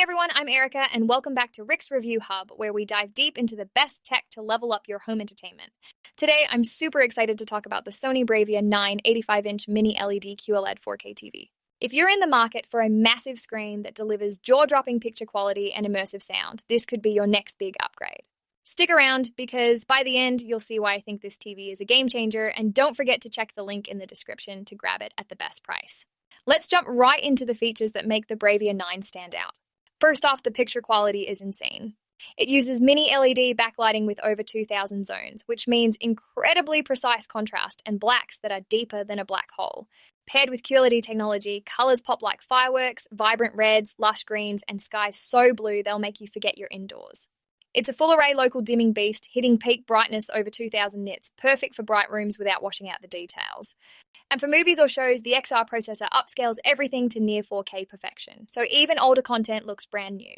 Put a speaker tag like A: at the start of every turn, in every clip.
A: everyone, I'm Erica, and welcome back to Rick's Review Hub, where we dive deep into the best tech to level up your home entertainment. Today, I'm super excited to talk about the Sony BRAVIA 9 85-inch mini LED QLED 4K TV. If you're in the market for a massive screen that delivers jaw-dropping picture quality and immersive sound, this could be your next big upgrade. Stick around, because by the end, you'll see why I think this TV is a game changer, and don't forget to check the link in the description to grab it at the best price. Let's jump right into the features that make the BRAVIA 9 stand out. First off, the picture quality is insane. It uses mini LED backlighting with over 2,000 zones, which means incredibly precise contrast and blacks that are deeper than a black hole. Paired with QLED technology, colors pop like fireworks, vibrant reds, lush greens, and skies so blue they'll make you forget you're indoors. It's a full-array local dimming beast, hitting peak brightness over 2,000 nits, perfect for bright rooms without washing out the details. And for movies or shows, the XR processor upscales everything to near 4K perfection, so even older content looks brand new.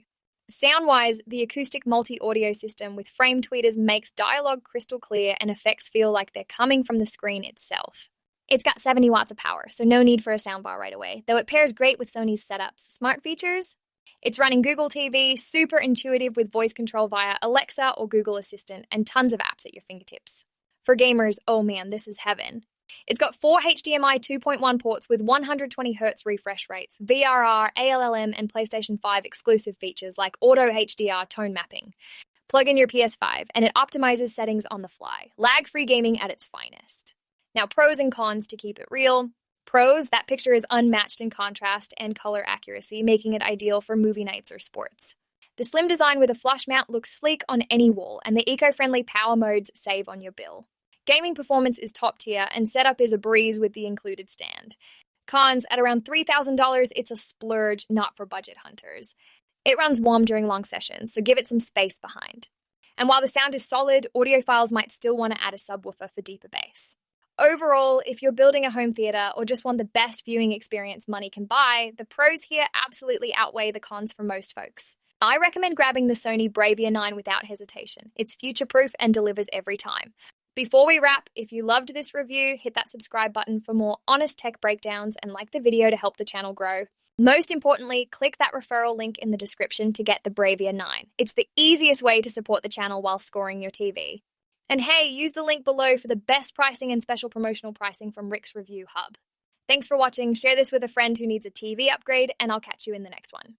A: Sound-wise, the acoustic multi-audio system with frame tweeters makes dialogue crystal clear and effects feel like they're coming from the screen itself. It's got 70 watts of power, so no need for a soundbar right away, though it pairs great with Sony's Setup's smart features. It's running Google TV, super intuitive with voice control via Alexa or Google Assistant, and tons of apps at your fingertips. For gamers, oh man, this is heaven. It's got 4 HDMI 2.1 ports with 120Hz refresh rates, VRR, ALLM, and PlayStation 5 exclusive features like Auto HDR tone mapping. Plug in your PS5, and it optimizes settings on the fly. Lag-free gaming at its finest. Now, pros and cons to keep it real. Pros, that picture is unmatched in contrast and color accuracy, making it ideal for movie nights or sports. The slim design with a flush mount looks sleek on any wall, and the eco-friendly power modes save on your bill. Gaming performance is top tier, and setup is a breeze with the included stand. Cons, at around $3,000, it's a splurge, not for budget hunters. It runs warm during long sessions, so give it some space behind. And while the sound is solid, audiophiles might still want to add a subwoofer for deeper bass. Overall, if you're building a home theater or just want the best viewing experience money can buy, the pros here absolutely outweigh the cons for most folks. I recommend grabbing the Sony BRAVIA 9 without hesitation. It's future-proof and delivers every time. Before we wrap, if you loved this review, hit that subscribe button for more honest tech breakdowns and like the video to help the channel grow. Most importantly, click that referral link in the description to get the BRAVIA 9. It's the easiest way to support the channel while scoring your TV. And hey, use the link below for the best pricing and special promotional pricing from Rick's Review Hub. Thanks for watching, share this with a friend who needs a TV upgrade, and I'll catch you in the next one.